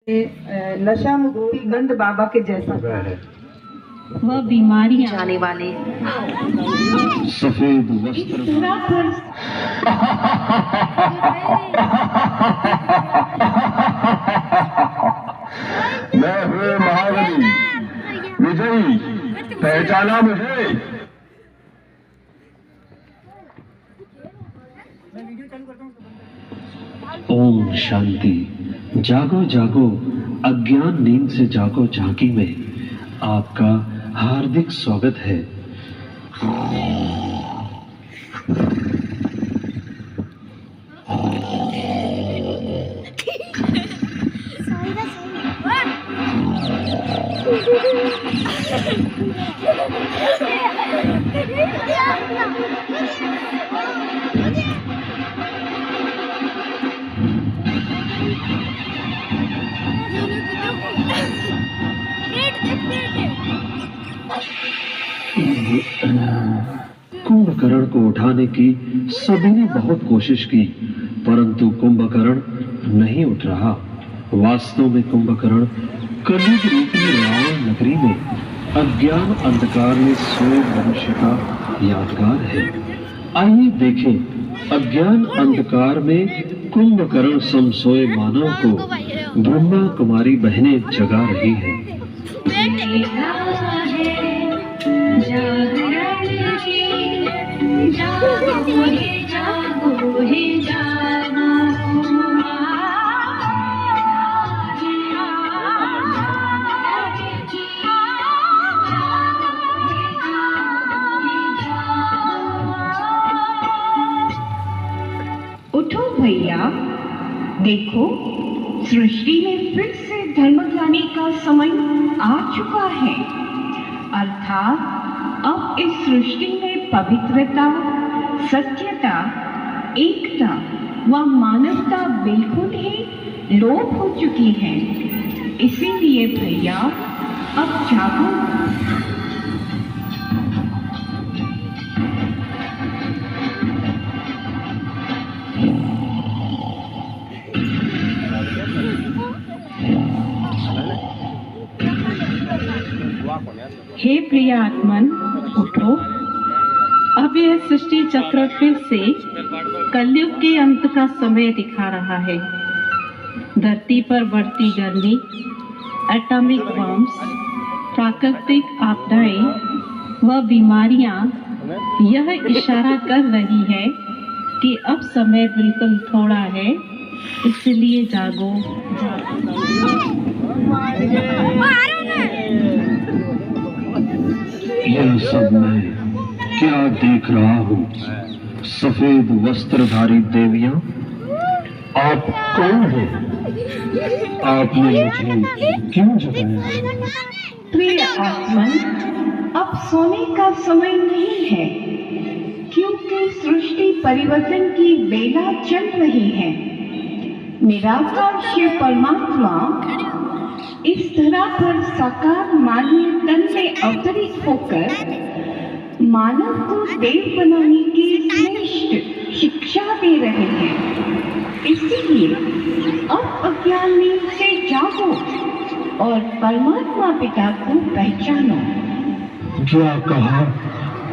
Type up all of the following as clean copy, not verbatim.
नशा मुक्ति गंध बाबा के जैसा वह बीमारियां जाने वाले सफेद वस्त्र पर मैं हूँ महाबली विजयी, पहचाना मुझे? ओम शांति। जागो जागो, अज्ञान नींद से जागो झांकी में आपका हार्दिक स्वागत है। कुंभकर्ण को उठाने की सभी ने बहुत कोशिश की, परंतु कुंभकर्ण नहीं उठ रहा। वास्तव में कुंभकर्ण कलयुग रूपी रावण नगरी में अज्ञान अंधकार में सोए मनुष्य का यादगार है। आइए देखें, अज्ञान अंधकार में कुंभकर्ण सम सोए मानव को ब्रह्मा कुमारी बहनें जगा रही हैं। उठो भैया, देखो सृष्टि में फिर से धर्मग्लानि का समय आ चुका है। अर्थात अब इस सृष्टि में पवित्रता, सत्यता, एकता व मानवता बिल्कुल ही लोप हो चुकी है। इसीलिए भैया अब जागो। हे प्रिय आत्मन, उठो। अब यह सृष्टि चक्र फिर से कलयुग के अंत का समय दिखा रहा है। धरती पर बढ़ती गर्मी, एटॉमिक बम्स, प्राकृतिक आपदाएं व बीमारियां यह इशारा कर रही है कि अब समय बिल्कुल थोड़ा है। इसलिए जागो, यह सब मैं क्या देख रहा हूँ? सफेद वस्त्रधारी देवियां, आप कौन हैं? आपने मुझे क्यों जगाया? प्रिय आत्मन, अब सोने का समय नहीं है, क्योंकि सृष्टि परिवर्तन की बेला चल रही है। निराकार शिव परमात्मा इस धरा पर साकार मानवीय तन में अवतरित होकर मानव को देव बनाने की श्रेष्ठ शिक्षा दे रहे हैं। इसीलिए अब अज्ञान नींद से जागो और परमात्मा पिता को पहचानो। क्या कहा?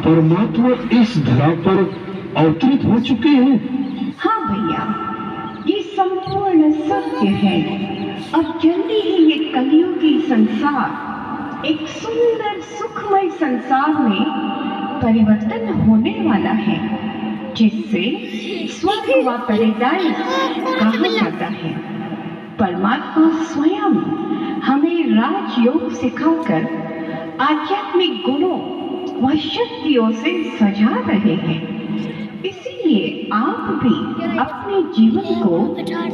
परमात्मा इस धरा पर अवतरित हो चुके हैं? हाँ भैया, ये संपूर्ण सत्य है। अब जल्दी ही ये कलियुगी संसार एक सुंदर सुखमय संसार में परिवर्तन होने वाला है, जिससे स्वर्ग व पैराडाइज कहा जाता है। परमात्मा स्वयं हमें राजयोग सिखाकर आध्यात्मिक गुणों व शक्तियों से सजा रहे हैं। इसीलिए आप भी अपने जीवन को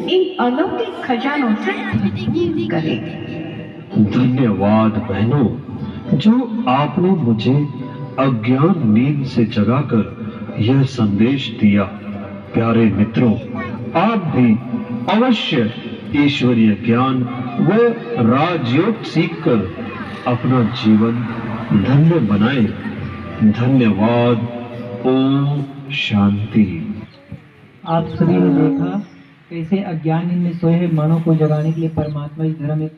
इन अलौकिक खजानों से भरपूर करें। धन्यवाद बहनों, जो आपने मुझे अज्ञान नींद से जगाकर यह संदेश दिया। प्यारे मित्रों, आप भी अवश्य ईश्वरीय ज्ञान व राजयोग सीखकर अपना जीवन धन्य बनाएं। धन्यवाद। ओम शांति। आप सभी ने देखा कैसे अज्ञान नींद में सोए हुए मानव को जगाने के लिए परमात्मा इस धर्म में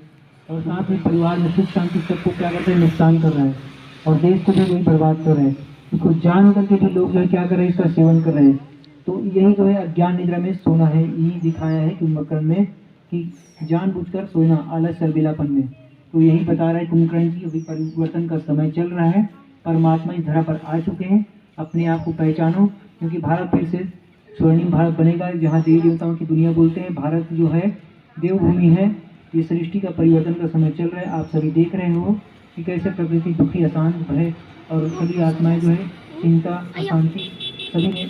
और साथ में परिवार में सुख शांति सबको क्या करते हैं, नुकसान कर रहा है और देश को भी वही बर्बाद कर रहे हैं। इसको जान करके भी लोग जो है क्या कर रहे हैं, इसका सेवन कर रहे हैं। तो यही जो है अज्ञान निद्रा में सोना है, यही दिखाया है कुंभकर्ण में कि जानबूझकर सोना, आलस, शर्मिलापन में। तो यही बता रहा है कुंभकर्ण की अभी परिवर्तन का समय चल रहा है, परमात्मा इस धरा पर आ चुके हैं, अपने आप को पहचानो, क्योंकि भारत फिर से स्वर्णिम भारत बनेगा जहाँ देवी देवताओं की दुनिया बोलते हैं। भारत जो है देवभूमि है। ये सृष्टि का परिवर्तन का समय चल रहा है। आप सभी देख रहे हो कि कैसे प्रकृति दुखी, अशांत, भय और सभी आत्माएं जो है चिंता, अशांति, सभी ने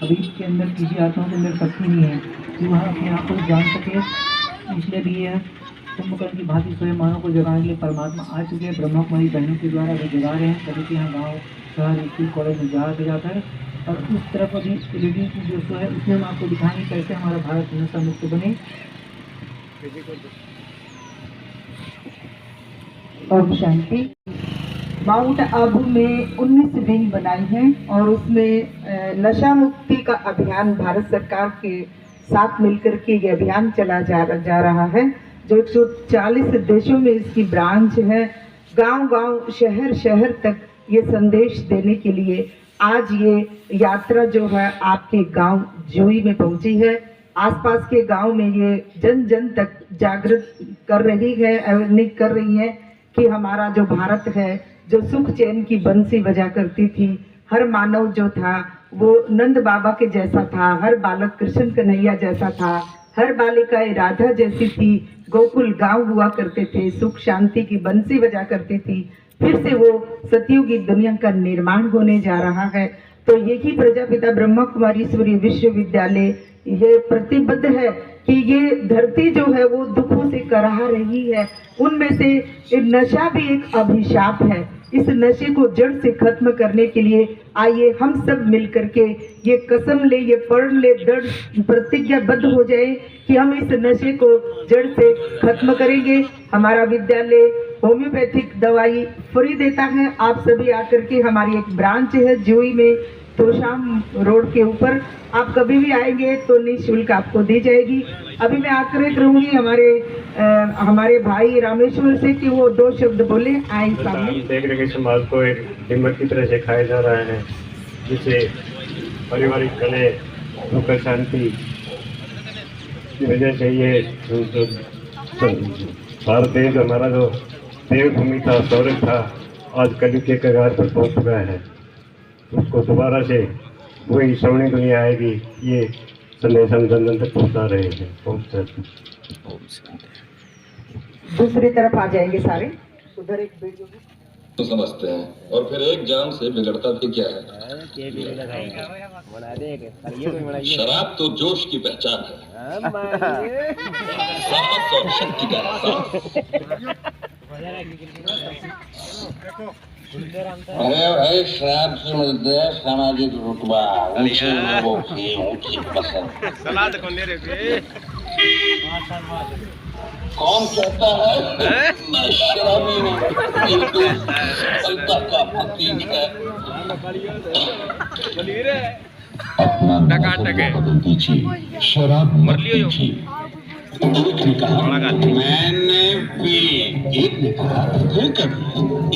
अभी के अंदर किसी आत्मा के अंदर शक्ति नहीं है कि वह अपने आप को जान सके। इसलिए भी यह कुंभकर्ण की भांति स्वयं मानव को जगाने के लिए परमात्मा आ चुके हैं। ब्रह्मा कुमारी बहनों के द्वारा वे जगा रहे हैं सभी के यहाँ गाँव, शहर, स्कूल, कॉलेज में जगा के जाकर। और उस तरफ अभी एलईडी की जो शो है उसमें हम आपको दिखाएंगे कैसे हमारा भारत नशा मुक्त बने। ओम शांति। माउंट आबू में 19 विंग बनाई हैं और उसमें नशा मुक्ति का अभियान भारत सरकार के साथ मिलकर के ये अभियान चला जा रहा है, जो 140 देशों में इसकी ब्रांच है। गांव-गांव, शहर-शहर तक ये संदेश देने के लिए आज ये यात्रा जो है आपके गांव जोई में पहुंची है। आसपास के गांव में ये जन जन तक जागृत कर रही है, अवेयरनेस कर रही है कि हमारा जो भारत है, जो सुख चैन की बंसी बजा करती थी, हर मानव जो था वो नंद बाबा के जैसा था, हर बालक कृष्ण कन्हैया जैसा था, हर बालिका राधा जैसी थी, गोकुल गांव हुआ करते थे, सुख शांति की बंसी बजा करती थी। फिर से वो सतयुगी दुनिया का निर्माण होने जा रहा है। तो यही प्रजापिता ब्रह्मा कुमारी ईश्वरीय विश्वविद्यालय ये प्रतिबद्ध है कि ये धरती जो है वो दुखों से कराह रही है। उनमें से नशा भी एक अभिशाप है। इस नशे को जड़ से खत्म करने के लिए आइए हम सब मिलकर के ये कसम ले, ये पढ़ ले, दृढ़ प्रतिज्ञाबद्ध हो जाए कि हम इस नशे को जड़ से खत्म करेंगे। हमारा विद्यालय होम्योपैथिक दवाई फ्री देता है। आप सभी आकर के, हमारी एक ब्रांच है जोई में, तोशाम रोड के ऊपर, आप कभी भी आएंगे तो निःशुल्क आपको दी जाएगी। अभी मैं आग्रह करूंगी हमारे भाई रामेश्वर से कि वो 2 शब्द बोले। आए सामने। देख रहे कि समाज को एक डिम्बर की तरह से खाया जा रहा है, जिसे पारिवारिक कले, सुख शांति की वजह से ये भारत देश हमारा जो देवभूमि था, स्वर्ग था, आज कलयुग के कगार पर पहुंच चुका है। उसको दोबारा से वही स्वर्णिम दुनिया आएगी, ये संदेश हम जन जन तक पहुंचा रहे हैं। दूसरी तरफ आ जाएंगे सारे। उधर एक वीडियो तो समझते हैं और फिर एक जाम से बिगड़ता भी क्या है। शराब तो जोश की पहचान है, साहस और शक्ति का एहसास। अरे भाई, शराब से मिलते हैं सामाजिक रुतबा, ऊंचे लोगों की ऊंची पसंद। सलाद कौन ले रहे? कौन कहता है मैं शराबी हूँ? का प्रतीक है। अपना बदल दीजिए, शराब मत पीजिए। एक ने कहा मैंने पी, एक ने कहा फिर कभी,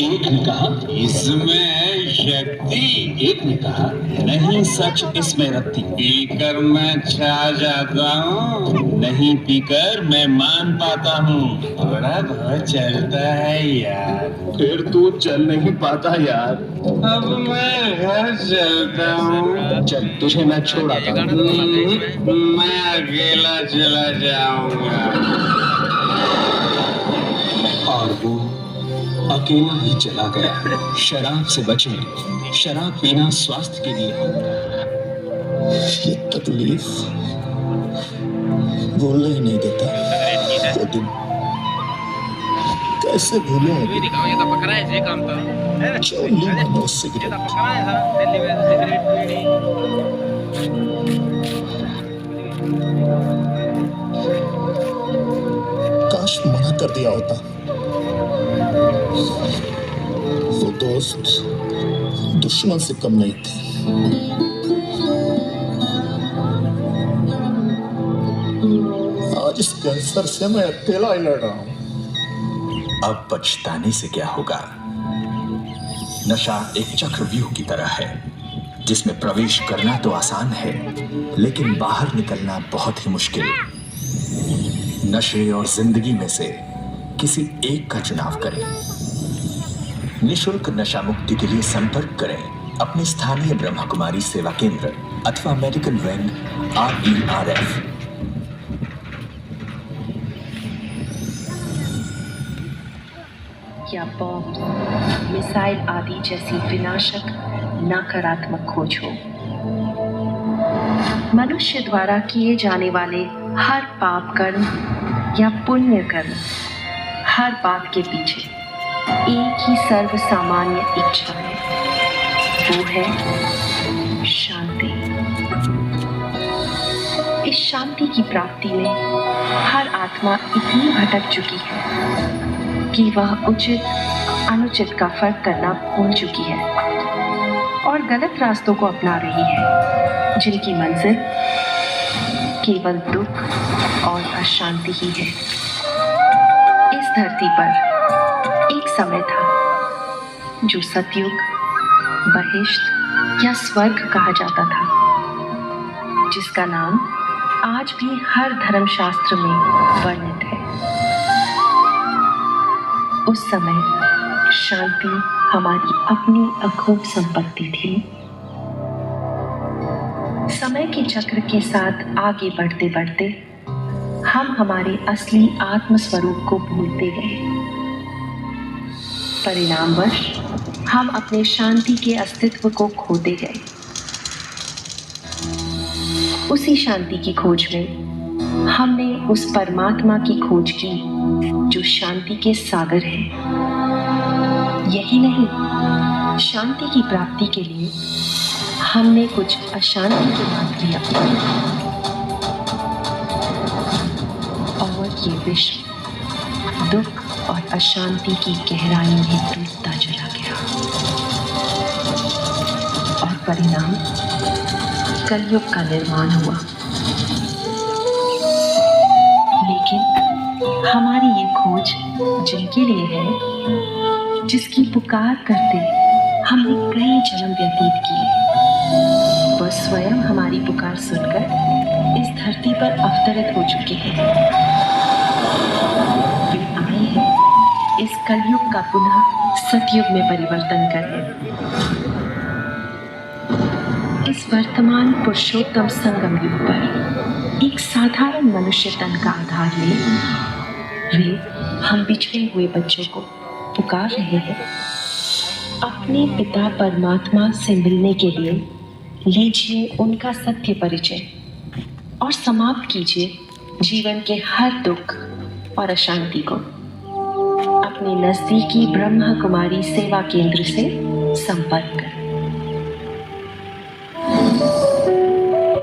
एक ने कहा इसमें शक्ति, एक ने कहा नहीं सच इसमें रखती। पीकर मैं छा जाता हूँ, नहीं पीकर मैं मान पाता हूँ। बड़ा बहुत चलता है यार। फिर तू चल नहीं पाता यार। अब मैं घर चलता हूँ। चल, तुझे मैं छोड़ आता हूँ। मैं अकेला चला जाऊंगा। और वो अकेला ही चला गया। शराब से बचें। शराब पीना स्वास्थ्य के लिए ये तकलीफ भूलने ही नहीं देता। वो दिन कैसे भूले? काश मना कर दिया होता। वो दोस्त दुश्मन से कम नहीं थे। इस कैंसर से मैं अकेला ही लड़ रहा हूं। अब पछताने से क्या होगा? नशा एक चक्रव्यूह की तरह है जिसमें प्रवेश करना तो आसान है लेकिन बाहर निकलना बहुत ही मुश्किल। नशे और जिंदगी में से किसी एक का चुनाव करें। निशुल्क नशा मुक्ति के लिए संपर्क करें अपने स्थानीय ब्रह्मा कुमारी सेवा केंद्र अथवा मेडिकल विंग RERF। या बॉम्ब, मिसाइल आदि जैसी विनाशक नकारात्मक खोज हो। मनुष्य द्वारा किए जाने वाले हर पाप कर्म या पुण्य कर्म, हर बात के पीछे एक ही सर्व सामान्य इच्छा है, वो है शांति। इस शांति की प्राप्ति में हर आत्मा इतनी भटक चुकी है कि वह उचित अनुचित का फर्क करना भूल चुकी है और गलत रास्तों को अपना रही है, जिनकी मंजिल केवल दुख और अशांति ही है। इस धरती पर एक समय था जो सतयुग, बहिष्ट या स्वर्ग कहा जाता था, जिसका नाम आज भी हर धर्मशास्त्र में वर्णित है। उस समय शांति हमारी अपनी अखोट संपत्ति थी। समय के चक्र के साथ आगे बढ़ते बढ़ते हम हमारे असली आत्म स्वरूप को भूलते गए। परिणामवश हम अपने शांति के अस्तित्व को खोते गए। उसी शांति की खोज में हमने उस परमात्मा की खोज की जो शांति के सागर है। यही नहीं, शांति की प्राप्ति के लिए हमने कुछ अशांति के मार्ग भी अपनाए और ये विश्व दुख और अशांति की गहराई में डूबता चला गया और परिणाम कलयुग का निर्माण हुआ। लेकिन हमारी ये खोज जिनके लिए है, जिसकी पुकार करते हमने कई जन्म व्यतीत किए, वह स्वयं हमारी पुकार सुनकर इस धरती पर अवतरित हो चुके हैं। वे आए हैं इस कलयुग का पुनः सतयुग में परिवर्तन करने। इस वर्तमान पुरुषोत्तम संगम युग पर एक साधारण मनुष्य तन का आधार ले वे हम बिछड़े हुए बच्चों को पुकार रहे हैं। अपने पिता परमात्मा से मिलने के लिए लीजिए उनका सत्य परिचय और समाप्त कीजिए जीवन के हर दुख और अशांति को। अपने नजदीकी ब्रह्मा कुमारी सेवा केंद्र से संपर्क करें।